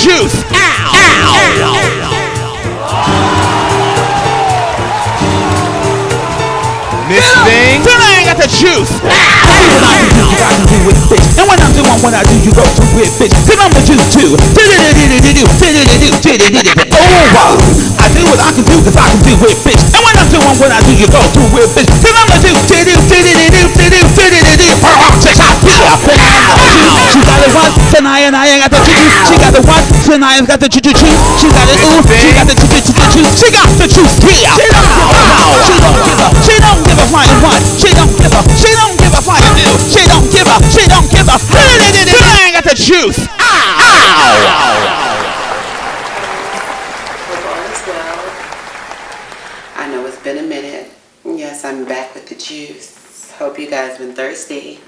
juice. Ow! Ow! Miss Thing, tonight I got the juice. I see what I can do, I can do it, bitch. And when I'm doing what I do, you go to it, bitch. Cause I'm the juice too. Oh, wow. I do what I can do, cause I can do it, bitch. And when I'm doing what I do, you go to it, bitch. Cause I'm the juice. She got it one, Sinia got the juice. She got the one, Sinia's got the juice. She got it ooh, she got the juice. She got the juice here. She don't give a flying one. She don't give a flying two. She don't give a. Tonight I got the juice. Ow! I know it's been a minute. Yes, I'm back with the juice. Hope you guys been thirsty.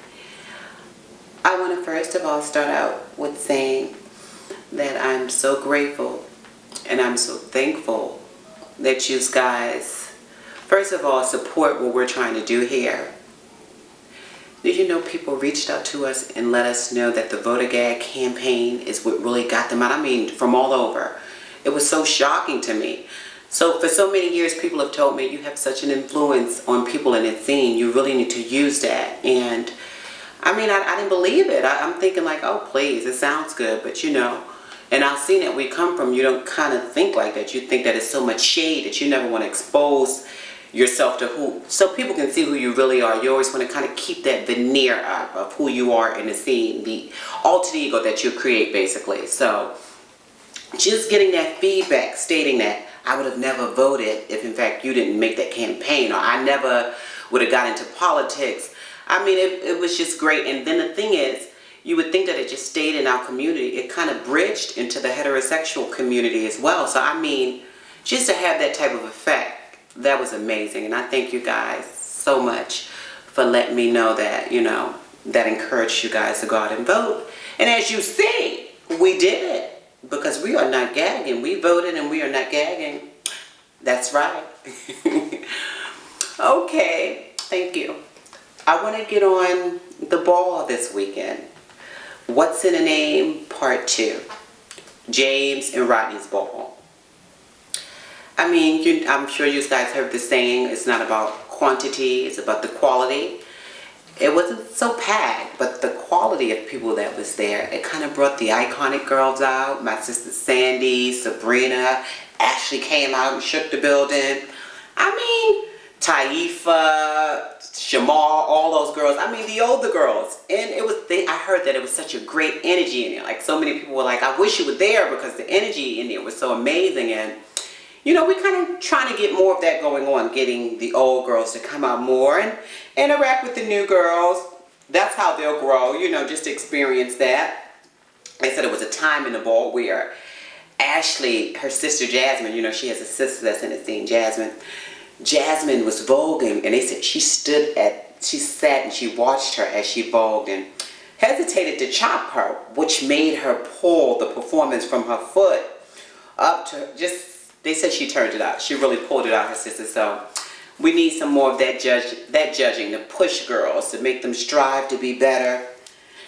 I want to first of all start out with saying that I'm so grateful and I'm so thankful that you guys, first of all, support what we're trying to do here. Did you know people reached out to us and let us know that the Voter Gag campaign is what really got them out? I mean, from all over. It was so shocking to me. So for so many years, people have told me, you have such an influence on people in the scene. You really need to use that. And I mean, I didn't believe it. I'm thinking like, oh, please, it sounds good. But you know, and I've seen that we come from, you don't kind of think like that. You think that it's so much shade that you never want to expose yourself to who, so people can see who you really are. You always want to kind of keep that veneer up of who you are in the scene, the alter ego that you create basically. So just getting that feedback stating that I would have never voted if in fact you didn't make that campaign, or I never would have got into politics. I mean, it was just great. And then the thing is, you would think that it just stayed in our community. It kind of bridged into the heterosexual community as well. So I mean, just to have that type of effect, that was amazing. And I thank you guys so much for letting me know that, you know, that encouraged you guys to go out and vote. And as you see, we did it, because we are not gagging. We voted and we are not gagging. That's right. Okay, thank you. I want to get on the ball this weekend. What's in a Name Part 2. James and Rodney's ball. I mean, I'm sure you guys heard the saying, it's not about quantity, it's about the quality. It wasn't so packed, but the quality of people that was there, it kind of brought the iconic girls out. My sister Sandy, Sabrina, Ashley came out and shook the building. I mean, Taifa, Shamal, all those girls. I mean, the older girls. And it was, I heard that it was such a great energy in there. Like, so many people were like, I wish you were there, because the energy in there was so amazing. And you know, we kind of trying to get more of that going on, getting the old girls to come out more and interact with the new girls. That's how they'll grow, you know, just to experience that. They said it was a time in the ball where Ashley, her sister Jasmine, you know, she has a sister that's in the scene, Jasmine. Jasmine was voguing, and they said she sat and she watched her as she vogued and hesitated to chop her, which made her pull the performance from her foot up to just. They said she turned it out. She really pulled it out, her sister. So we need some more of that judging to push girls, to make them strive to be better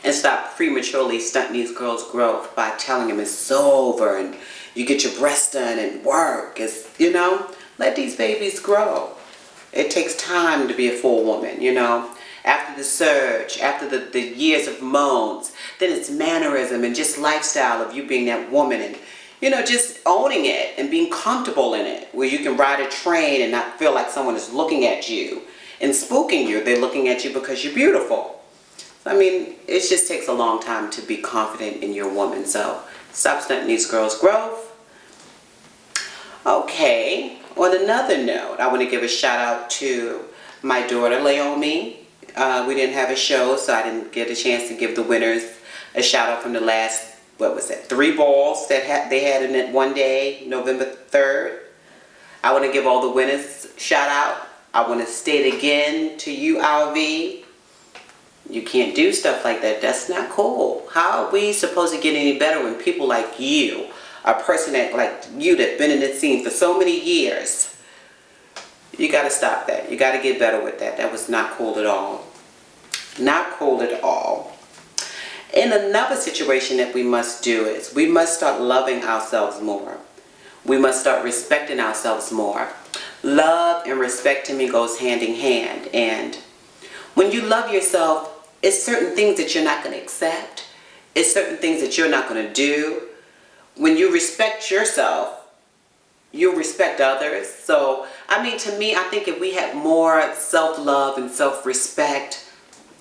and stop prematurely stunting these girls' growth by telling them it's over and you get your breasts done and work. It's, you know, let these babies grow. It takes time to be a full woman, you know. After the surge, after the years of moans, then it's mannerism and just lifestyle of you being that woman and, you know, just owning it and being comfortable in it, where you can ride a train and not feel like someone is looking at you and spooking you. They're looking at you because you're beautiful. I mean, it just takes a long time to be confident in your woman. So stop stunting these girls' growth. Okay, on another note, I want to give a shout out to my daughter, Laomi. We didn't have a show, so I didn't get a chance to give the winners a shout out from the last, what was that, 3 balls that they had in it one day, November 3rd. I want to give all the winners a shout out. I want to state again to you, RV, you can't do stuff like that. That's not cool. How are we supposed to get any better when people like you, a person that like you that's been in this scene for so many years, you got to stop that. You got to get better with that. That was not cool at all. Not cool at all. And another situation that we must do is we must start loving ourselves more. We must start respecting ourselves more. Love and respect to me goes hand in hand. And when you love yourself, it's certain things that you're not going to accept. It's certain things that you're not going to do. When you respect yourself, you'll respect others. So, I mean, to me, I think if we had more self-love and self-respect,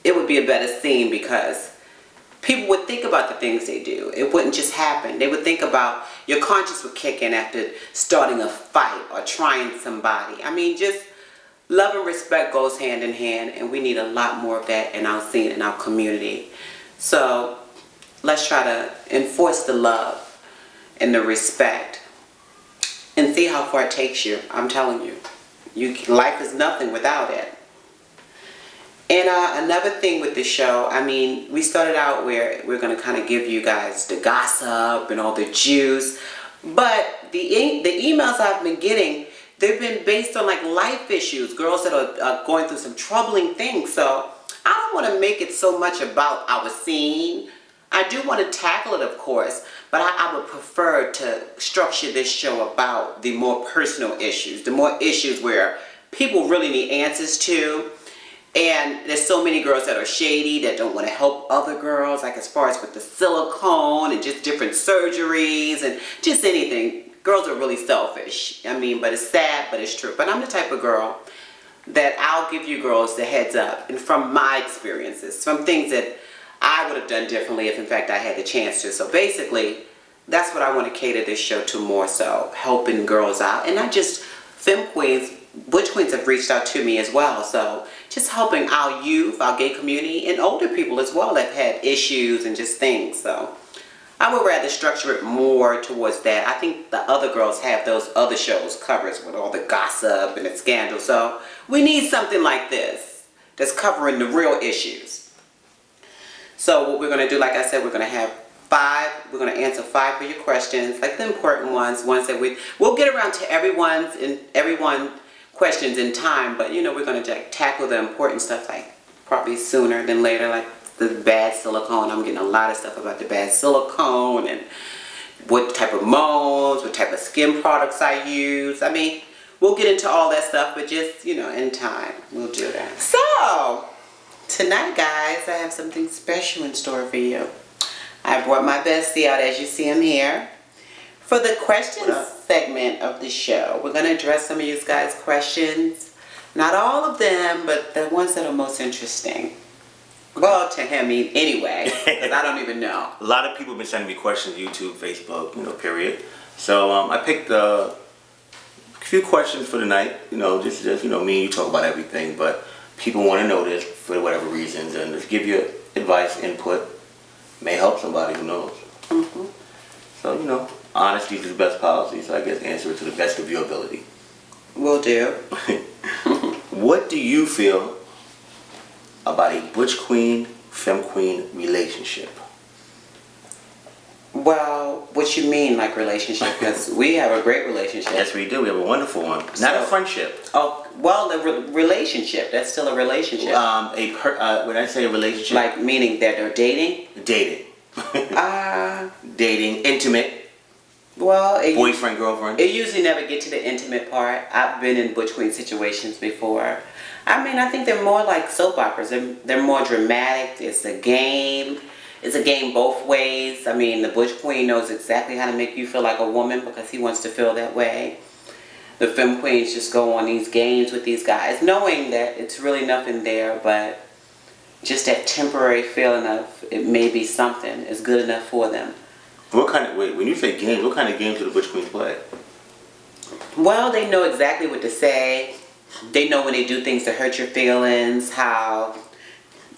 it would be a better scene because people would think about the things they do. It wouldn't just happen. They would think about, your conscience would kick in after starting a fight or trying somebody. I mean, just love and respect goes hand in hand, and we need a lot more of that in our scene, in our community. So let's try to enforce the love and the respect and see how far it takes you. I'm telling you, life is nothing without it. And another thing with the show, I mean, we started out where we're going to kind of give you guys the gossip and all the juice. But the emails I've been getting, they've been based on like life issues. Girls that are going through some troubling things. So I don't want to make it so much about our scene. I do want to tackle it, of course. But I would prefer to structure this show about the more personal issues. The more issues where people really need answers to. And there's so many girls that are shady, that don't want to help other girls, like as far as with the silicone and just different surgeries and just anything. Girls are really selfish. I mean, but it's sad, but it's true. But I'm the type of girl that I'll give you girls the heads up. And from my experiences, from things that I would have done differently if in fact I had the chance to. So basically, that's what I want to cater this show to more so. Helping girls out. And not just femme queens. Butch queens have reached out to me as well. So just helping our youth, our gay community, and older people as well that have had issues and just things. So I would rather structure it more towards that. I think the other girls have those other shows covered with all the gossip and the scandal. So we need something like this that's covering the real issues. So what we're going to do, like I said, we're going to have 5. We're going to answer 5 of your questions, like the important ones that we'll get around to everyone questions in time, but you know, we're going to tackle the important stuff like probably sooner than later, like the bad silicone. I'm getting a lot of stuff about the bad silicone and what type of molds, what type of skin products I use. I mean, we'll get into all that stuff, but just, you know, in time we'll do that. So tonight, guys, I have something special in store for you. I brought my bestie out, as you see him here. For the questions segment of the show, we're going to address some of you guys' questions. Not all of them, but the ones that are most interesting. Well, to him anyway, because I don't even know. A lot of people have been sending me questions, YouTube, Facebook, you know, period. So I picked a few questions for the night. You know, just you know, me and you talk about everything, but people want to know this for whatever reasons, and just give you advice, input. May help somebody, who knows. Mm-hmm. So, you know, honesty is the best policy, so I guess answer it to the best of your ability. Will do. What do you feel about a butch queen, femme queen relationship? Well, what you mean, like relationship? Because we have a great relationship. Yes, we do. We have a wonderful one. Not a friendship. Oh, well, the relationship. That's still a relationship. When I say a relationship, like meaning that they're dating. Dating. Dating, intimate. Well, boyfriend, girlfriend. It usually never get to the intimate part. I've been in butch queen situations before. I mean, I think they're more like soap operas. They're more dramatic. It's a game. It's a game both ways. I mean, the butch queen knows exactly how to make you feel like a woman because he wants to feel that way. The femme queens just go on these games with these guys, knowing that it's really nothing there, but just that temporary feeling of it may be something is good enough for them. When you say games, what kind of games do the butch queens play? Well, they know exactly what to say. They know when they do things to hurt your feelings, how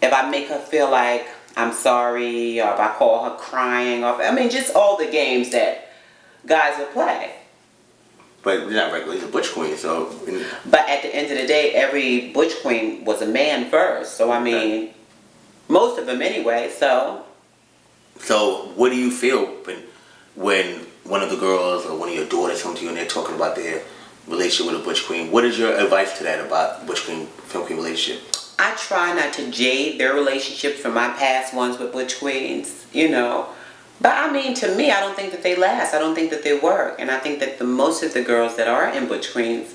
if I make her feel like I'm sorry, or if I call her crying, or I mean, just all the games that guys will play. But they're not regular. He's a butch queen, so. But at the end of the day, every butch queen was a man first. So I mean, most of them anyway. So. So what do you feel when one of the girls or one of your daughters come to you and they're talking about their relationship with a butch queen? What is your advice to that about butch queen, femme queen relationship? I try not to jade their relationships from my past ones with butch queens, you know. But I mean, to me, I don't think that they last. I don't think that they work. And I think that most of the girls that are in butch queens,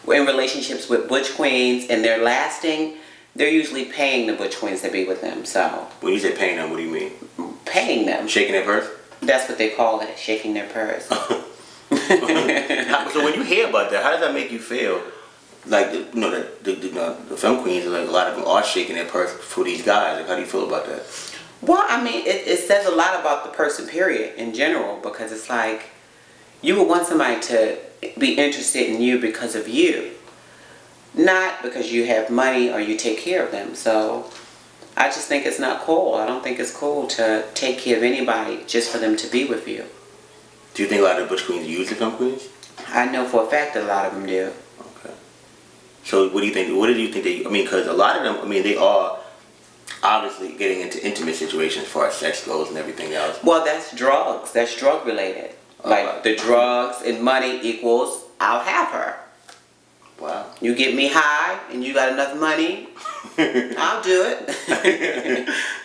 were in relationships with butch queens and they're lasting, they're usually paying the butch queens to be with them. So When you say paying them, what do you mean? paying them. Shaking their purse? That's what they call it, shaking their purse. So when you hear about that, how does that make you feel? Like, you know, the film queens, like a lot of them are shaking their purse for these guys. Like, how do you feel about that? Well, I mean, it says a lot about the person, period, in general, because it's like, you would want somebody to be interested in you because of you, not because you have money or you take care of them. So I just think it's not cool. I don't think it's cool to take care of anybody just for them to be with you. Do you think a lot of the butch queens use the film queens? I know for a fact that a lot of them do. Okay. So what do you think? What do you think they? I mean, because a lot of them, I mean, they are obviously getting into intimate situations as far as sex goes and everything else. Well, that's drugs. That's drug related. Like the drugs and money equals, I'll have her. Wow. You get me high and you got enough money, I'll do it.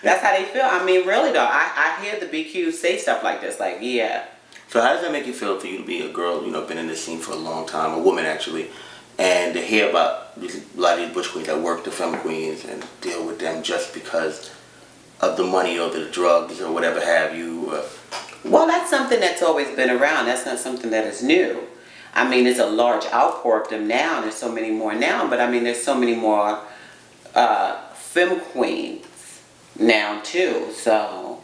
That's how they feel. I mean, really though, I hear the BQs say stuff like this, like, yeah. So how does that make you feel for you to be a girl, you know, been in this scene for a long time, a woman actually, and to hear about a lot of these butch queens that work the film queens and deal with them just because of the money or the drugs or whatever have you? Well, that's something that's always been around. That's not something that is new. I mean, there's a large outpour of them now. There's so many more now, but I mean, there's so many more film queens now too. So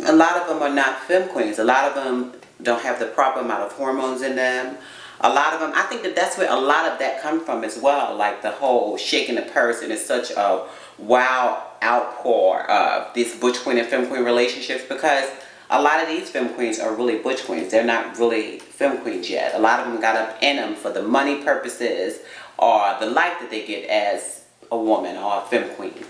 a lot of them are not film queens. A lot of them don't have the proper amount of hormones in them. A lot of them, I think that that's where a lot of that comes from as well. Like the whole shaking the purse, and it's such a wild outpour of these butch queen and film queen relationships, because a lot of these film queens are really butch queens. They're not really film queens yet. A lot of them got up in them for the money purposes or the life that they get as a woman or a film queen.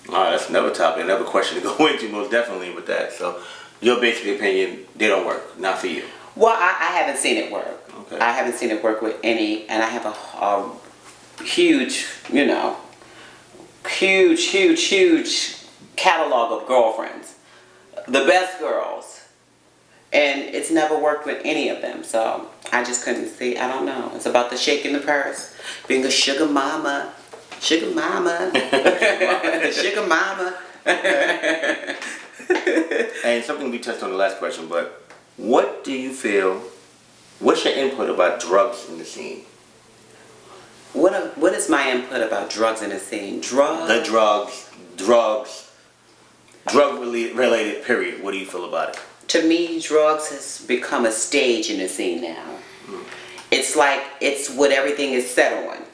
Alright, that's another topic, another question to go into most definitely with that. So your basic opinion, they don't work, not for you. Well, I haven't seen it work. Okay. I haven't seen it work with any, and I have a huge, you know, huge catalog of girlfriends. The best girls. And it's never worked with any of them. So I just couldn't see. I don't know. It's about the shaking the purse. Being a sugar mama. Sugar mama. Sugar mama. And something we touched on the last question, but what do you feel, what's your input about drugs in the scene? What is my input about drugs in the scene? The drugs, drug-related, period. What do you feel about it? To me, drugs has become a stage in the scene now. It's like, it's what everything is set on.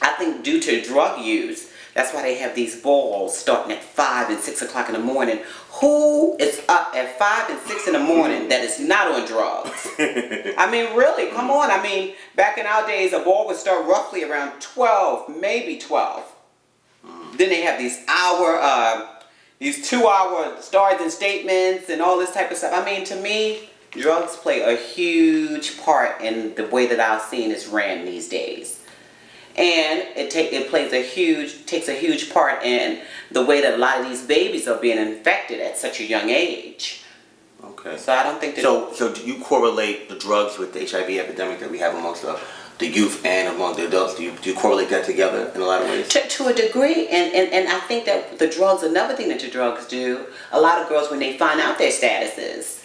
I think due to drug use, that's why they have these balls starting at 5 and 6 o'clock in the morning. Who is up at 5 and 6 in the morning that is not on drugs? I mean, really, come on. I mean, back in our days, a ball would start roughly around 12, maybe 12. Then they have these 2-hour stars and statements and all this type of stuff. I mean, to me, drugs play a huge part in the way that our scene is ran these days. And it takes a huge part in the way that a lot of these babies are being infected at such a young age. Okay. So I don't think that... So do you correlate the drugs with the HIV epidemic that we have amongst the youth and among the adults? Do you correlate that together in a lot of ways? To a degree, and I think that the drugs, another thing that the drugs do, a lot of girls, when they find out their statuses,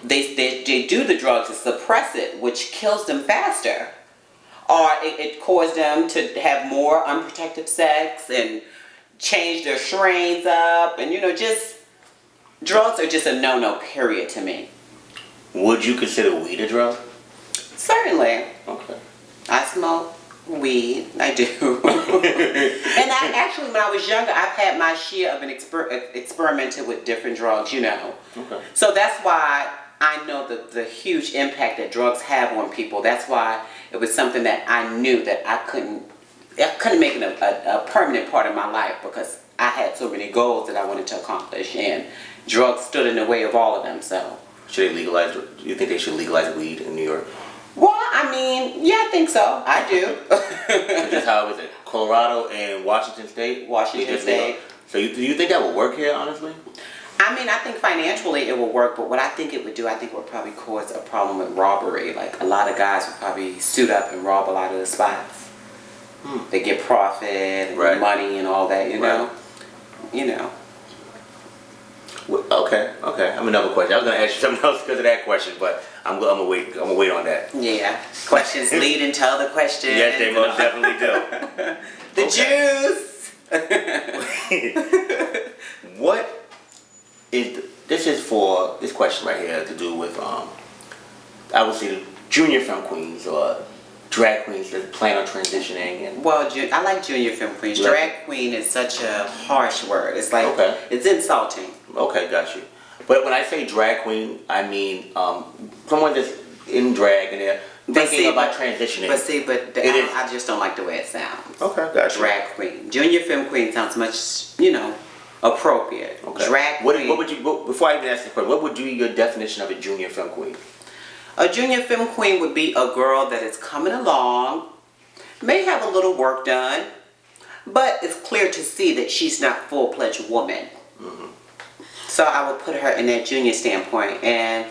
they do the drugs to suppress it, which kills them faster. Or it caused them to have more unprotected sex and change their strains up. And, you know, just drugs are just a no-no, period, to me. Would you consider weed a drug? Certainly. Okay. I smoke weed. I do. And I actually, when I was younger, I've had my share of experimented with different drugs, you know. Okay. So that's why I know the huge impact that drugs have on people. That's why it was something that I knew that I couldn't make it a permanent part of my life, because I had so many goals that I wanted to accomplish, and drugs stood in the way of all of them. So should they legalize? Do you think they should legalize weed in New York? Well, I mean, yeah, I think so. I do. Just how is it? Colorado and Washington State. Washington State. So do you think that would work here, honestly? I mean, I think financially it will work, but what I think it would do, I think it would probably cause a problem with robbery. Like, a lot of guys would probably suit up and rob a lot of the spots. They get profit and money and all that, you know? You know. Okay. I have another question. I was going to ask you something else because of that question, but I'm gonna wait on that. Yeah. Questions lead into other questions. Yes, they most definitely do. The Jews! What is this question right here to do with I would say the junior film queens or drag queens that plan on transitioning and well, I like junior film queens. Drag queen is such a harsh word. It's like it's insulting. Okay, got you. But when I say drag queen, I mean someone that's in drag and they're thinking about transitioning. I just don't like the way it sounds. Okay, got you. Drag queen. Junior film queen sounds much, appropriate. Okay. Drag queen. What would you, before I even ask the question, what would be your definition of a junior film queen? A junior film queen would be a girl that is coming along, may have a little work done, but it's clear to see that she's not full-fledged woman. Mm-hmm. So I would put her in that junior standpoint, and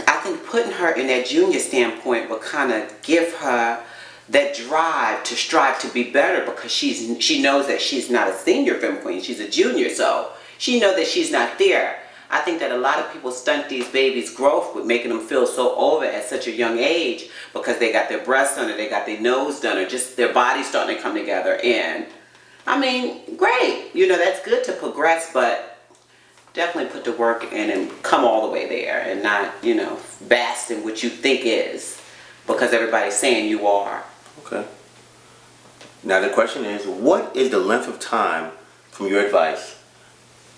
I think putting her in that junior standpoint would kind of give her that drive to strive to be better, because she knows that she's not a senior film queen, she's a junior, so she knows that she's not there. I think that a lot of people stunt these babies' growth with making them feel so over at such a young age because they got their breasts done or they got their nose done or just their bodies starting to come together. And I mean, great, that's good to progress, but definitely put the work in and come all the way there and not, bask in what you think is because everybody's saying you are. Okay. Now the question is, what is the length of time, from your advice,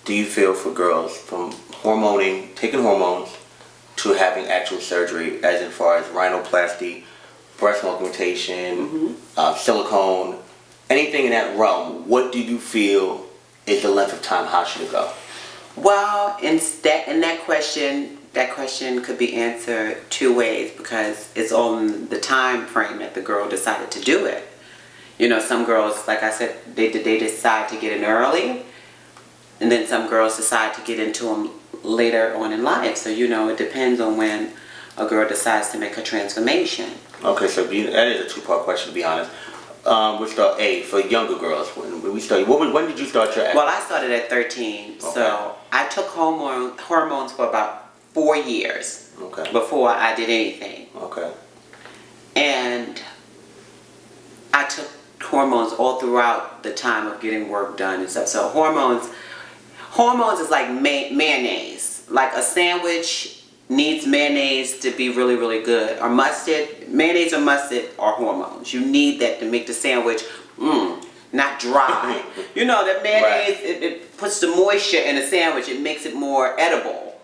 do you feel for girls from taking hormones to having actual surgery, as far as rhinoplasty, breast augmentation, silicone, anything in that realm? What do you feel is the length of time? How should it go? Well, in that question could be answered two ways because it's on the time frame that the girl decided to do it. Some girls, like I said, they decide to get in early, and then some girls decide to get into them later on in life. So, it depends on when a girl decides to make a transformation. Okay, so that is a two-part question, to be honest. We'll start for younger girls. When we start, when did you start your acting? Well, I started at 13, so I took hormones for about 4 years before I did anything. Okay. And I took hormones all throughout the time of getting work done and stuff. So hormones is like mayonnaise. Like a sandwich needs mayonnaise to be really, really good. Or mustard. Mayonnaise or mustard are hormones. You need that to make the sandwich not dry. That mayonnaise, it puts the moisture in a sandwich. It makes it more edible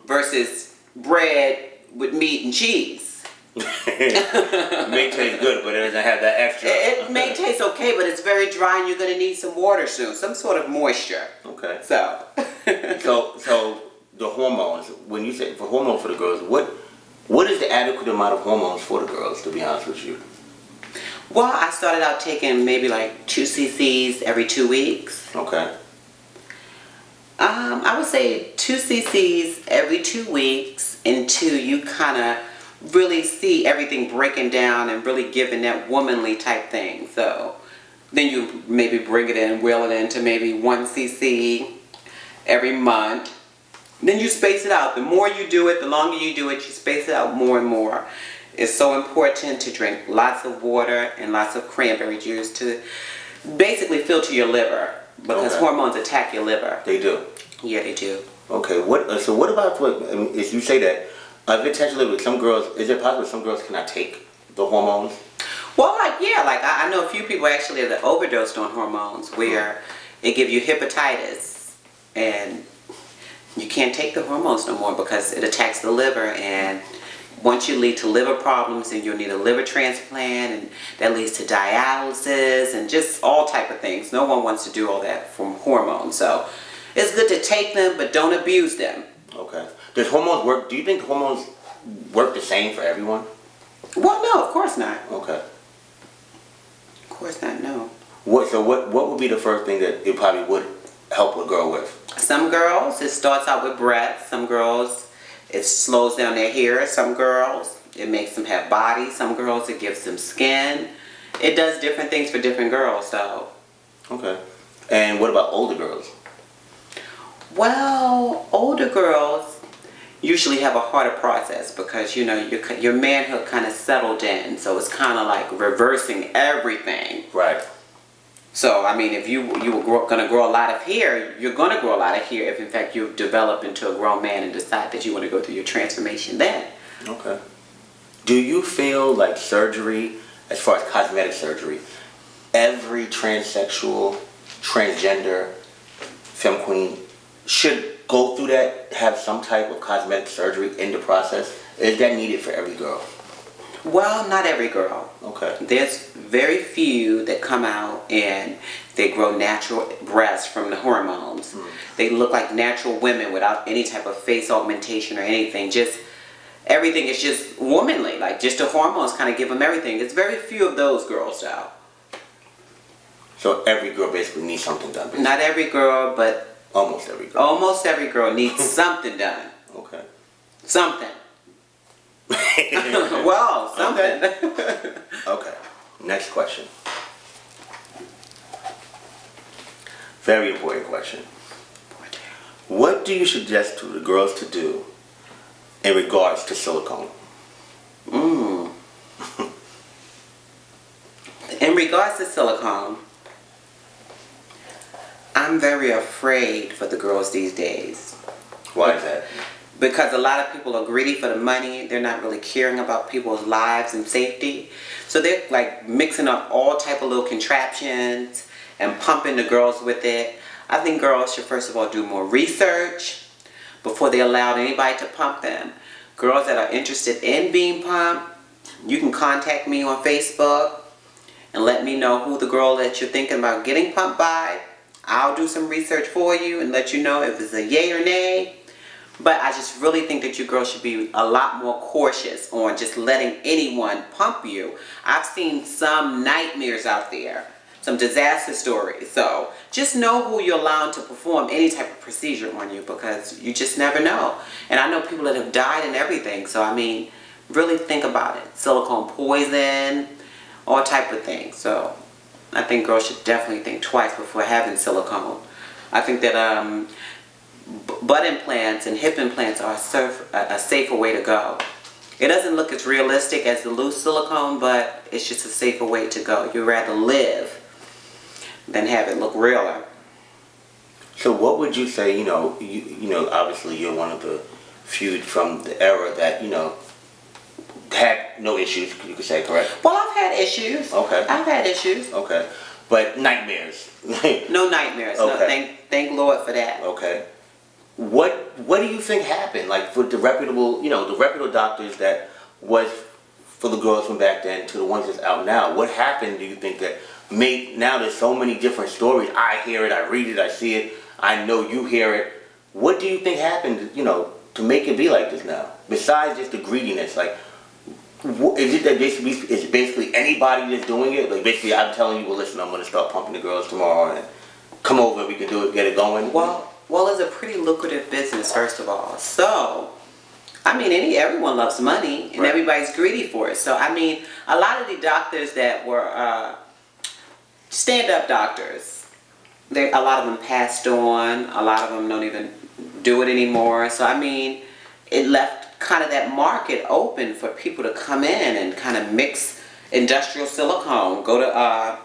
versus bread with meat and cheese. It may taste good, but it doesn't have that extra. It may taste okay, but it's very dry, and you're going to need some water soon, some sort of moisture. Okay. So the hormones. When you say for hormones for the girls, what is the adequate amount of hormones for the girls? To be honest with you. Well, I started out taking maybe like 2 cc's every 2 weeks. Okay. I would say 2 cc's every 2 weeks until you kind of really see everything breaking down and really giving that womanly type thing. So then you maybe bring it in, wheel it into maybe 1 cc every month. Then you space it out. The more you do it, the longer you do it, you space it out more and more. It's so important to drink lots of water and lots of cranberry juice to basically filter your liver, because hormones attack your liver. They do? Yeah, they do. Okay, what about, if you say that, if it attacks your liver, some girls, is it possible some girls cannot take the hormones? Well, I know a few people actually that overdosed on hormones where it gives you hepatitis and you can't take the hormones no more because it attacks the liver, and once you lead to liver problems, and you'll need a liver transplant, and that leads to dialysis and just all type of things. No one wants to do all that from hormones. So it's good to take them, but don't abuse them. Okay. Does hormones work? Do you think hormones work the same for everyone? Well, no, of course not. Okay. Of course not, no. What would be the first thing that it probably would help a girl with? Some girls, it starts out with breath. Some girls, it slows down their hair. Some girls, it makes them have body. Some girls, it gives them skin. It does different things for different girls, so. Okay. And what about older girls? Well, older girls usually have a harder process because, you know, your manhood kind of settled in. So it's kind of like reversing everything. Right. So, I mean, if you were going to grow a lot of hair, you're going to grow a lot of hair if, in fact, you develop into a grown man and decide that you want to go through your transformation then. Okay. Do you feel like surgery, as far as cosmetic surgery, every transsexual, transgender, femme queen should go through that, have some type of cosmetic surgery in the process? Is that needed for every girl? Well, not every girl. Okay. There's very few that come out and they grow natural breasts from the hormones. They look like natural women without any type of face augmentation or anything. Just everything is just womanly. Like just the hormones kind of give them everything. It's very few of those girls though. So every girl basically needs something done. Basically. Not every girl, but almost every girl. Almost every girl needs something done. Okay. Something. Well, something. Okay. Okay. Next question. Very important question. What do you suggest to the girls to do in regards to silicone? In regards to silicone, I'm very afraid for the girls these days. Why is that? Because a lot of people are greedy for the money. They're not really caring about people's lives and safety. So they're like mixing up all type of little contraptions and pumping the girls with it. I think girls should first of all do more research before they allow anybody to pump them. Girls that are interested in being pumped, you can contact me on Facebook and let me know who the girl that you're thinking about getting pumped by. I'll do some research for you and let you know if it's a yay or nay. But I just really think that you girls should be a lot more cautious on just letting anyone pump you. I've seen some nightmares out there, some disaster stories. So just know who you're allowing to perform any type of procedure on you because you just never know. And I know people that have died and everything. So I mean, really think about it. Silicone poison, all type of things. So I think girls should definitely think twice before having silicone. I think that butt implants and hip implants are a safer way to go. It doesn't look as realistic as the loose silicone, but it's just a safer way to go. You'd rather live than have it look realer. So what would you say, you know, obviously you're one of the few from the era that, you know, had no issues, you could say, correct? Well, I've had issues. Okay. I've had issues. Okay. But nightmares. No nightmares. Okay. No, thank Lord for that. Okay. What do you think happened? Like for the reputable, you know, the reputable doctors that was for the girls from back then to the ones that's out now. What happened, do you think, that made, now there's so many different stories. I hear it, I read it, I see it, I know you hear it. What do you think happened, you know, to make it be like this now? Besides just the greediness, like, is it that basically, is it basically anybody that's doing it? Like basically I'm telling you, well listen, I'm going to start pumping the girls tomorrow and come over, we can do it, get it going? Well, it's a pretty lucrative business, first of all. So, I mean, everyone loves money, and everybody's greedy for it. So, I mean, a lot of the doctors that were stand-up doctors, a lot of them passed on. A lot of them don't even do it anymore. So, I mean, it left kind of that market open for people to come in and kind of mix industrial silicone, go to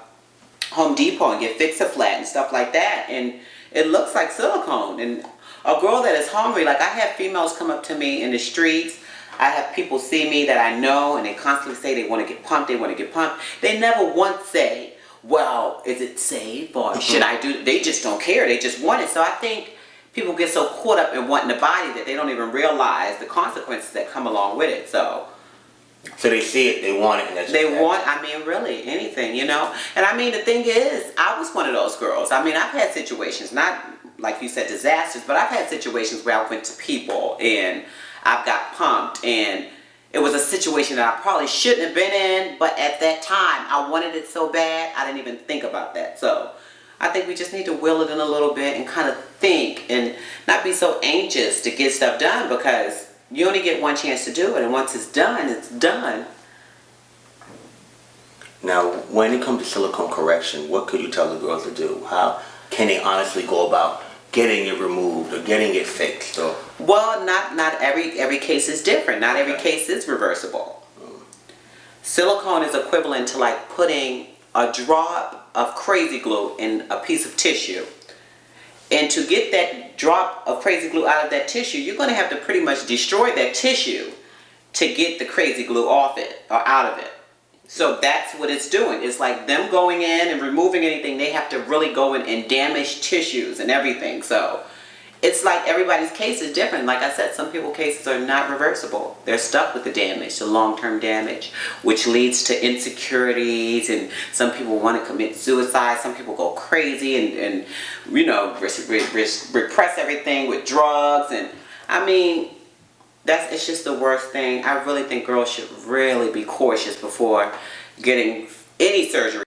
Home Depot and get Fix-A-Flat and stuff like that, and it looks like silicone. And a girl that is hungry, like I have females come up to me in the streets. I have people see me that I know and they constantly say they want to get pumped, they want to get pumped. They never once say, well, is it safe or should I do it? They just don't care. They just want it. So I think people get so caught up in wanting the body that they don't even realize the consequences that come along with it. So they see it, they want it, and that's they want, I mean, really, anything, you know? And I mean, the thing is, I was one of those girls. I mean, I've had situations, not like you said, disasters, but I've had situations where I went to people and I've got pumped and it was a situation that I probably shouldn't have been in, but at that time, I wanted it so bad, I didn't even think about that. So I think we just need to will it in a little bit and kind of think and not be so anxious to get stuff done, because you only get one chance to do it, and once it's done, it's done. Now, when it comes to silicone correction, what could you tell the girls to do? How can they honestly go about getting it removed or getting it fixed? Or Well, not every case is different. Not every case is reversible. Silicone is equivalent to like putting a drop of crazy glue in a piece of tissue. And to get that drop of crazy glue out of that tissue, you're going to have to pretty much destroy that tissue to get the crazy glue off it or out of it. So that's what it's doing. It's like them going in and removing anything. They have to really go in and damage tissues and everything. So it's like everybody's case is different. Like I said, some people's cases are not reversible. They're stuck with the damage, the long-term damage, which leads to insecurities, and some people want to commit suicide. Some people go crazy and you know, repress everything with drugs. And I mean, it's just the worst thing. I really think girls should really be cautious before getting any surgery.